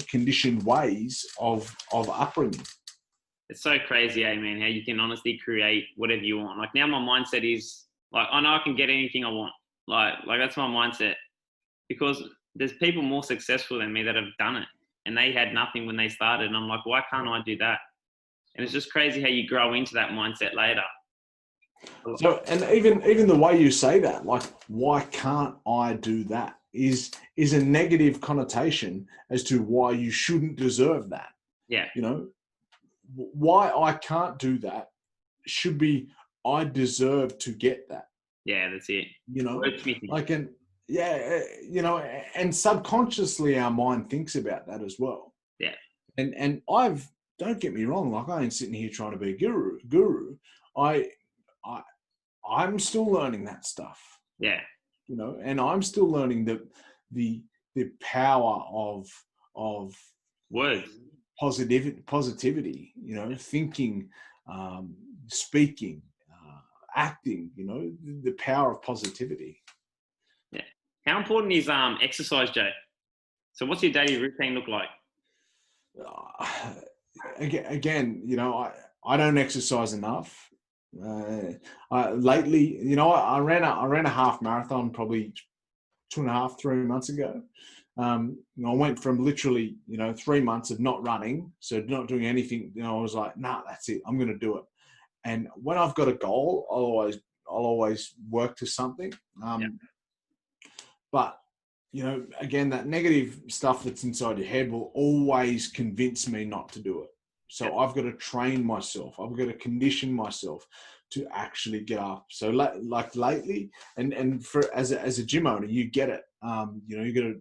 A: conditioned ways of upbringing.
B: It's so crazy, man, how you can honestly create whatever you want. Like now my mindset is like, I know I can get anything I want. Like that's my mindset, because there's people more successful than me that have done it, and they had nothing when they started. And I'm like, why can't I do that? And it's just crazy how you grow into that mindset later.
A: So, and even the way you say that, like, why can't I do that, is a negative connotation as to why you shouldn't deserve that.
B: Yeah.
A: Why I can't do that should be, I deserve to get that.
B: Yeah, that's it.
A: And subconsciously our mind thinks about that as well.
B: Yeah.
A: And don't get me wrong, like I ain't sitting here trying to be a guru. I'm still learning that stuff.
B: Yeah.
A: And I'm still learning the power of
B: words,
A: positivity, thinking speaking, acting, the power of positivity.
B: Yeah. How important is exercise, Jay? So what's your daily routine look like?
A: Again, I don't exercise enough. Lately, I ran a half marathon probably 2.5-3 months ago. I went from literally, 3 months of not running, so not doing anything. I was like, nah, that's it. I'm going to do it. And when I've got a goal, I'll always work to something. But again, that negative stuff that's inside your head will always convince me not to do it. So I've got to train myself. I've got to condition myself to actually get up. So like lately, and for as a gym owner, you get it. You got to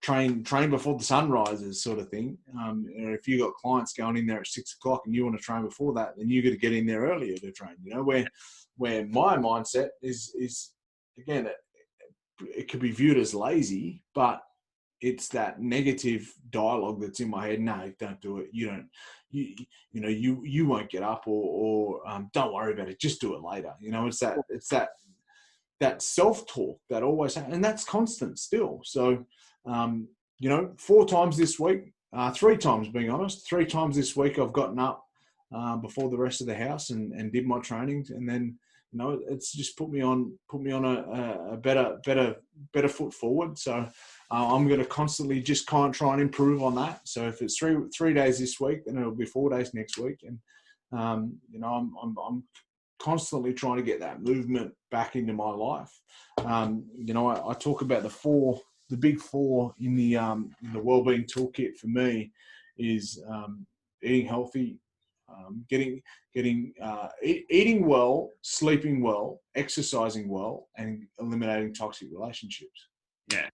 A: train before the sun rises, sort of thing. If you got clients going in there at 6 o'clock and you want to train before that, then you got to get in there earlier to train. Where my mindset is again, it could be viewed as lazy, but it's that negative dialogue that's in my head. No, don't do it. You won't get up, or don't worry about it. Just do it later. It's that self-talk that always happens, and that's constant still. So, 4 times this week, 3 times, being honest, 3 times this week I've gotten up before the rest of the house and did my training, and then it's just put me on a better foot forward. So I'm going to constantly just try and improve on that. So if it's three days this week, then it'll be 4 days next week, and I'm constantly trying to get that movement back into my life. I talk about the big four in the wellbeing toolkit for me is eating healthy, eating well, sleeping well, exercising well, and eliminating toxic relationships.
B: Yeah,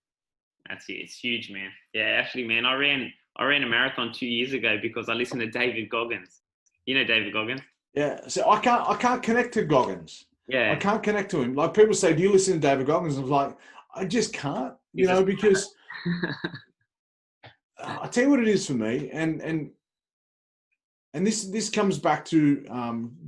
B: that's it. It's huge, man. Yeah, actually, man, I ran a marathon 2 years ago because I listened to David Goggins. You know David Goggins?
A: Yeah. So I can't connect to Goggins.
B: Yeah.
A: I can't connect to him. Like, people say, do you listen to David Goggins? I was like, I just can't, because I tell you what it is for me, and this comes back to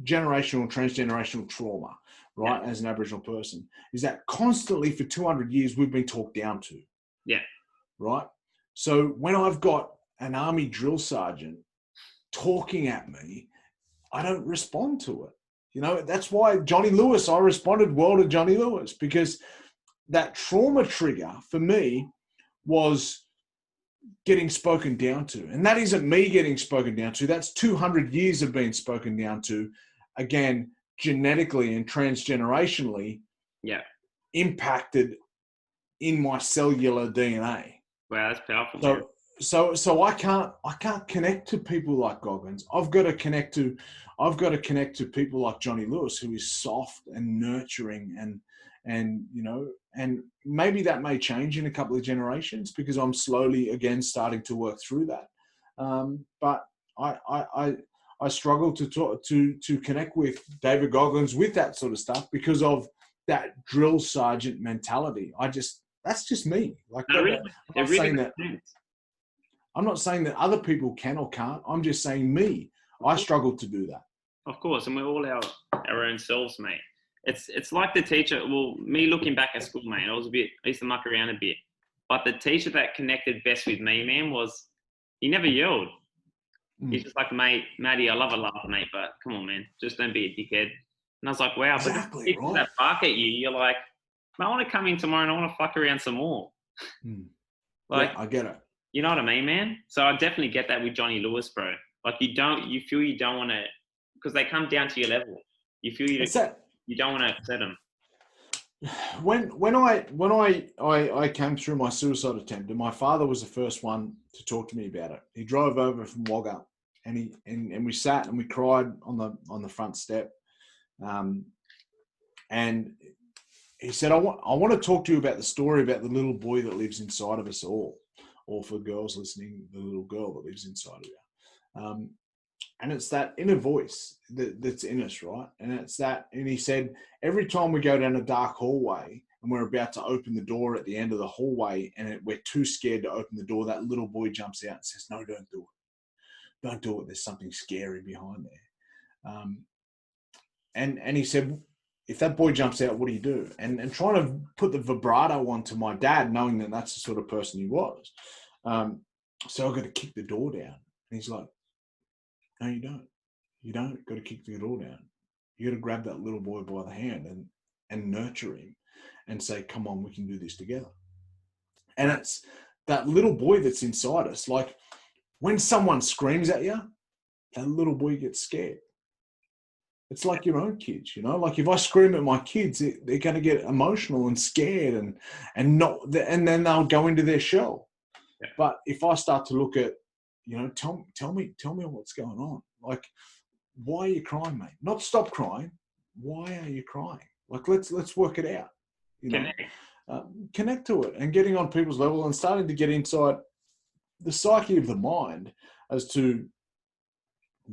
A: generational, transgenerational trauma, right? Yeah. As an Aboriginal person, is that constantly for 200 years we've been talked down to.
B: Yeah.
A: Right. So when I've got an army drill sergeant talking at me, I don't respond to it. That's why Johnny Lewis, I responded well to Johnny Lewis, because that trauma trigger for me was getting spoken down to. And that isn't me getting spoken down to. That's 200 years of being spoken down to, again, genetically and transgenerationally impacted in my cellular DNA.
B: Wow, that's powerful.
A: So I can't connect to people like Goggins. I've got to connect to people like Johnny Lewis, who is soft and nurturing, and maybe that may change in a couple of generations, because I'm slowly again starting to work through that. But I struggle to connect with David Goggins with that sort of stuff because of that drill sergeant mentality. That's just me. Like, I'm not saying that other people can or can't. I'm just saying me. I struggle to do that.
B: Of course, and we're all our own selves, mate. It's like the teacher. Well, me looking back at school, mate, I used to muck around a bit. But the teacher that connected best with me, man, he never yelled. He's just like, mate, Maddie, I love a laugh, mate, but come on, man, just don't be a dickhead. And I was like, wow,
A: exactly,
B: but people that bark at you, you're like, I want to come in tomorrow and I want to fuck around some more.
A: Like, yeah, I get it.
B: You know what I mean, man? So I definitely get that with Johnny Lewis, bro. Like, you feel you don't want to, because they come down to your level. You feel you don't want to upset them.
A: When I came through my suicide attempt, and my father was the first one to talk to me about it. He drove over from Wagga, and we sat and we cried on the front step, and he said, I want to talk to you about the story about the little boy that lives inside of us all, or for girls listening, the little girl that lives inside of you. And it's that inner voice that's in us, right? And he said, every time we go down a dark hallway and we're about to open the door at the end of the hallway and we're too scared to open the door, that little boy jumps out and says, no, don't do it. Don't do it. There's something scary behind there. and he said, if that boy jumps out, what do you do? And trying to put the vibrato onto my dad, knowing that that's the sort of person he was. So I've got to kick the door down. And he's like, no, you don't. You don't got to kick the door down. You got to grab that little boy by the hand and nurture him and say, come on, we can do this together. And it's that little boy that's inside us. Like when someone screams at you, that little boy gets scared. It's like your own kids, you know, like if I scream at my kids, they're going to get emotional and scared and then they'll go into their shell.
B: Yeah.
A: But if I start to look at, you know, tell me what's going on. Like, why are you crying, mate? Not stop crying. Why are you crying? Like, let's work it out. You know, connect to it and getting on people's level and starting to get inside the psyche of the mind as to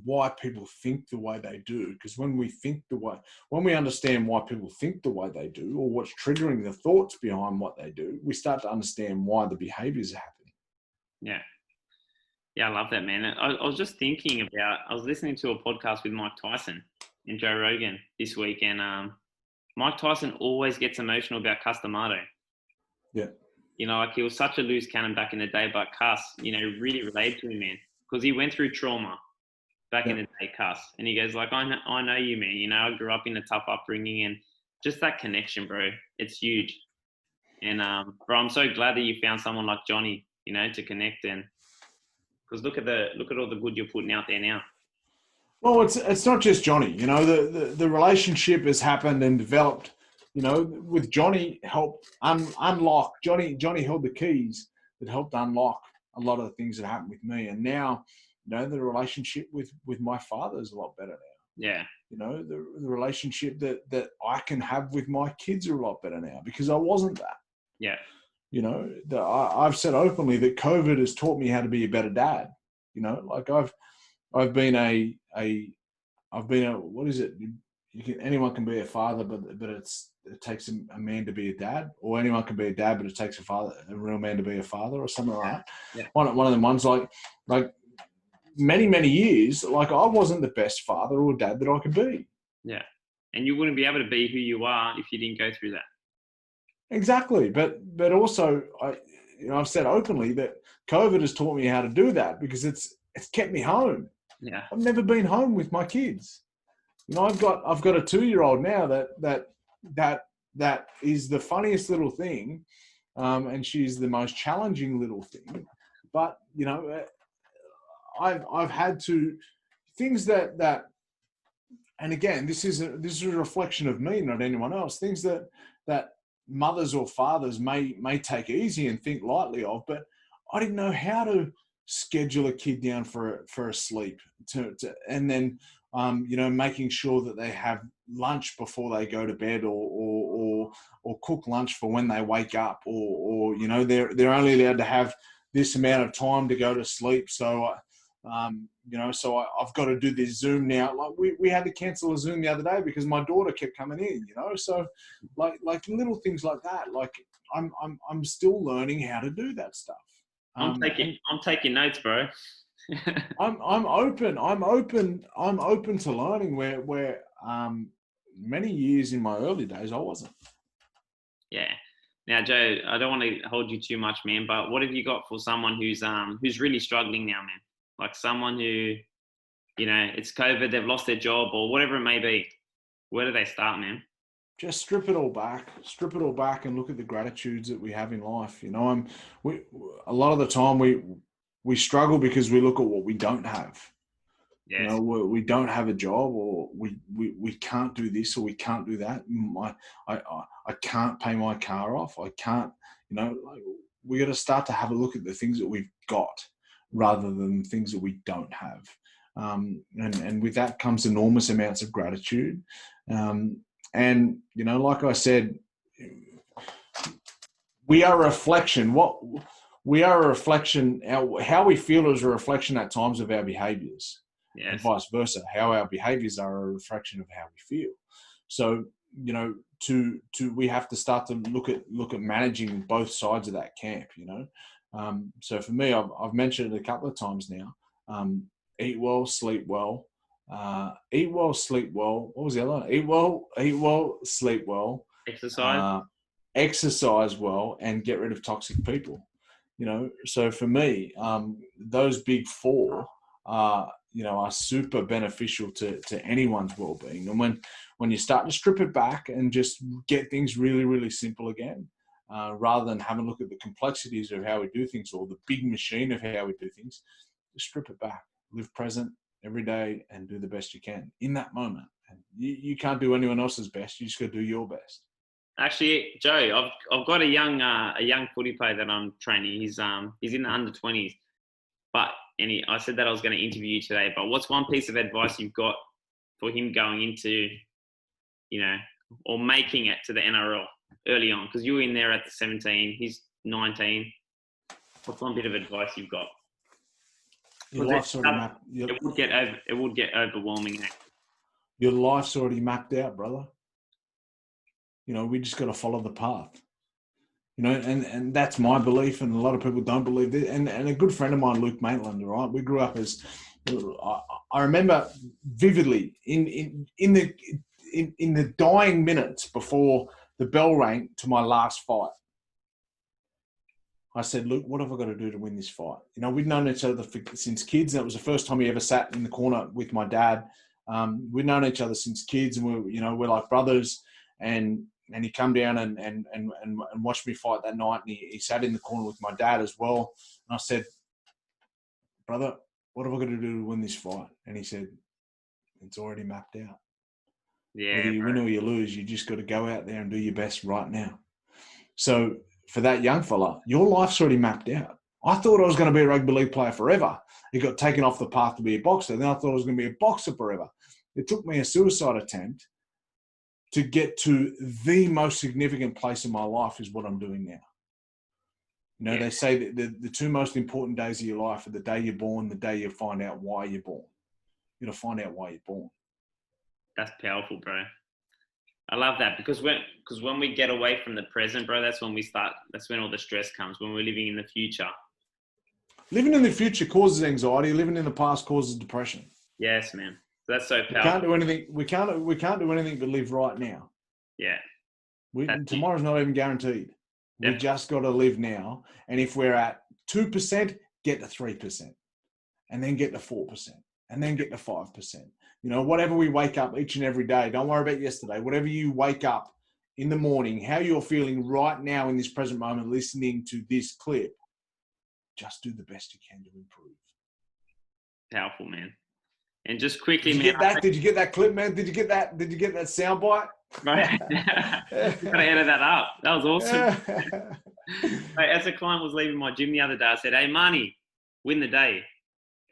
A: why people think the way they do. Because when we understand why people think the way they do, or what's triggering the thoughts behind what they do, we start to understand why the behaviors are happening.
B: Yeah. Yeah, I love that, man. I was just thinking about, I was listening to a podcast with Mike Tyson and Joe Rogan this week, and Mike Tyson always gets emotional about Cus D'Amato.
A: Yeah.
B: You know, like he was such a loose cannon back in the day, but Cus, you know, really related to him, man, because he went through trauma back in the day, Cus. And he goes like, I know you, man. You know, I grew up in a tough upbringing, and just that connection, bro, it's huge. And, bro, I'm so glad that you found someone like Johnny, you know, to connect, and because look at all the good you're putting out there now.
A: Well, it's not just Johnny. You know, the relationship has happened and developed. You know, with Johnny helped unlock. Johnny held the keys that helped unlock a lot of the things that happened with me. And now, you know, the relationship with my father is a lot better now.
B: Yeah.
A: You know, the relationship that I can have with my kids are a lot better now because I wasn't that.
B: Yeah.
A: You know, I've said openly that COVID has taught me how to be a better dad. You know, like I've been a what is it? Anyone can be a father, but it takes a man to be a dad, or anyone can be a dad, but it takes a real man to be a father, or something like that.
B: Yeah.
A: One of them ones like many years, like I wasn't the best father or dad that I could be.
B: Yeah, and you wouldn't be able to be who you are if you didn't go through that.
A: Exactly, but also I've said openly that COVID has taught me how to do that because it's kept me home.
B: Yeah,
A: I've never been home with my kids. You know, I've got a 2-year-old now that is the funniest little thing, and she's the most challenging little thing. But you know, I've had to things that, and again, this is a reflection of me, not anyone else. Things that mothers or fathers may take easy and think lightly of, but I didn't know how to schedule a kid down for a sleep and then you know, making sure that they have lunch before they go to bed, or cook lunch for when they wake up, or you know, they're only allowed to have this amount of time to go to sleep. So you know, so I've got to do this Zoom now. Like we had to cancel a Zoom the other day because my daughter kept coming in, you know. So like little things like that. Like I'm still learning how to do that stuff.
B: I'm taking notes, bro.
A: I'm open to learning where many years in my early days I wasn't.
B: Yeah. Now, Joe, I don't want to hold you too much, man, but what have you got for someone who's really struggling now, man? Like someone who, you know, it's COVID, they've lost their job or whatever it may be. Where do they start, man?
A: Just strip it all back and look at the gratitudes that we have in life. You know, a lot of the time we struggle because we look at what we don't have. Yes. You know, we don't have a job, or we can't do this, or we can't do that. I can't pay my car off. I can't, you know, like, we got to start to have a look at the things that we've got rather than things that we don't have. And with that comes enormous amounts of gratitude. And, you know, like I said, we are a reflection. We are a reflection. How we feel is a reflection at times of our behaviors. Yes. And vice versa. How our behaviors are a reflection of how we feel. So, you know, we have to start to look at managing both sides of that camp, you know. So for me, I've mentioned it a couple of times now. Eat well, sleep well, eat well, sleep well. What was the other one? Eat well, sleep well.
B: Exercise.
A: Exercise well, and get rid of toxic people. So for me, those big four are super beneficial to anyone's well-being. And when you start to strip it back and just get things really, really simple again, rather than having a look at the complexities of how we do things or the big machine of how we do things, just strip it back, live present every day, and do the best you can in that moment. And you can't do anyone else's best. You just got to do your best.
B: Actually, Joe, I've got a young footy player that I'm training. He's in the under-20s, I said that I was going to interview you today. But what's one piece of advice you've got for him going into, or making it to the NRL early on? Because you were in there at the 17, he's 19. What's one bit of advice you've got?
A: Your life's already mapped.
B: It would get overwhelming.
A: Your life's already mapped out, brother. We just got to follow the path. And that's my belief, and a lot of people don't believe it. And a good friend of mine, Luke Maitland, right? We grew up as, I remember vividly in the dying minutes before the bell rang to my last fight. I said, Luke, what have I got to do to win this fight? We'd known each other since kids. That was the first time he ever sat in the corner with my dad. We'd known each other since kids, and we're like brothers. And he come down and watched me fight that night, and he sat in the corner with my dad as well. And I said, brother, what have I got to do to win this fight? And he said, it's already mapped out.
B: Yeah.
A: Whether you win or you lose, you just got to go out there and do your best right now. So for that young fella, your life's already mapped out. I thought I was going to be a rugby league player forever. It got taken off the path to be a boxer. Then I thought I was going to be a boxer forever. It took me a suicide attempt to get to the most significant place in my life is what I'm doing now. They say that the two most important days of your life are the day you're born, the day you find out why you're born. You got to find out why you're born.
B: That's powerful, bro. I love that because when we get away from the present, bro, that's when all the stress comes, when we're living in the future.
A: Living in the future causes anxiety. Living in the past causes depression.
B: Yes, man. That's so powerful.
A: We can't do anything. We can't do anything but live right now.
B: Yeah.
A: Tomorrow's not even guaranteed. We just got to live now. And if we're at 2%, get to 3%, and then get to 4%, and then get to 5%. Whatever we wake up each and every day. Don't worry about yesterday. Whatever you wake up in the morning, how you're feeling right now in this present moment, listening to this clip, just do the best you can to improve.
B: Powerful, man. And just quickly,
A: Did you get that? Did you get that clip, man? Did you get that soundbite?
B: Right. You gotta edit that up. That was awesome. As a client was leaving my gym the other day, I said, "Hey, Marnie, win the day."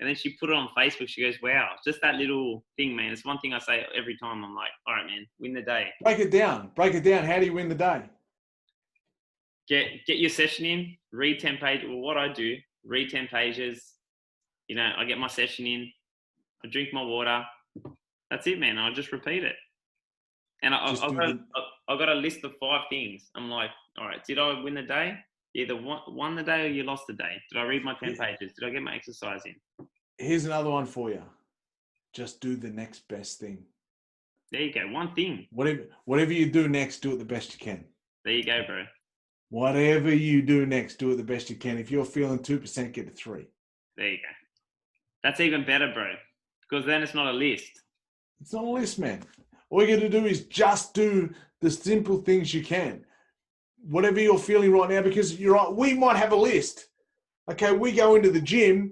B: And then she put it on Facebook. She goes, "Wow, just that little thing, man." It's one thing I say every time. I'm like, "All right, man, win the day."
A: Break it down. How do you win the day?
B: Get your session in. Read 10 pages. Well, what I do, read 10 pages. I get my session in. I drink my water. That's it, man. I'll just repeat it. And I've got a list of 5 things. I'm like, all right, did I win the day? You either won the day or you lost the day. Did I read my 10 pages? Did I get my exercise in?
A: Here's another one for you. Just do the next best thing.
B: There you go. One thing.
A: Whatever you do next, do it the best you can.
B: There you go, bro.
A: Whatever you do next, do it the best you can. If you're feeling 2%, get to 3.
B: There you go. That's even better, bro. Because then it's not a list.
A: It's not a list, man. All you got to do is just do the simple things you can. Whatever you're feeling right now, because you're right, we might have a list. Okay, we go into the gym's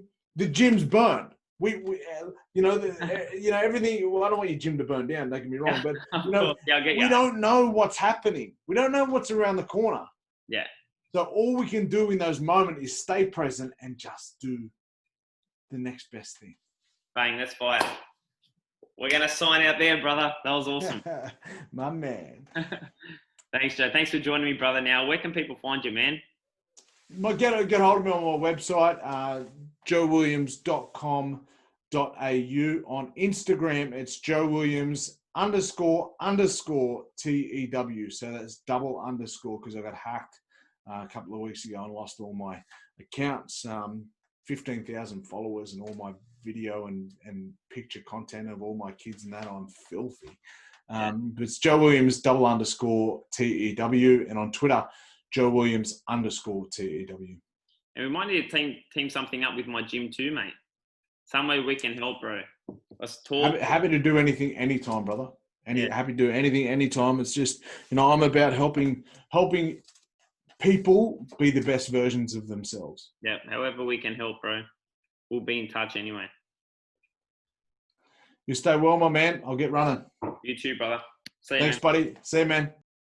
A: burned. Everything. Well, I don't want your gym to burn down. Don't get me wrong, but we don't know what's happening. We don't know what's around the corner.
B: Yeah.
A: So all we can do in those moments is stay present and just do the next best thing.
B: Bang, that's fire. We're going to sign out there, brother. That was awesome.
A: My man.
B: Thanks, Joe. Thanks for joining me, brother. Now, where can people find you, man?
A: Get hold of me on my website, joewilliams.com.au. On Instagram, it's joewilliams __TEW. So that's double underscore because I got hacked a couple of weeks ago and lost all my accounts, 15,000 followers and all my video and picture content of all my kids and that. I'm filthy. But it's Joe Williams _TEW, and on Twitter, Joe Williams _TEW.
B: And we might need to team something up with my gym too, mate. Some way we can help, bro. Let's talk.
A: Happy to do anything anytime, brother. Happy to do anything anytime. It's just, I'm about helping people be the best versions of themselves.
B: Yeah, however we can help, bro. We'll be in touch anyway.
A: You stay well, my man. I'll get running.
B: You too, brother. See you,
A: Thanks,
B: man.
A: buddy. See you, man.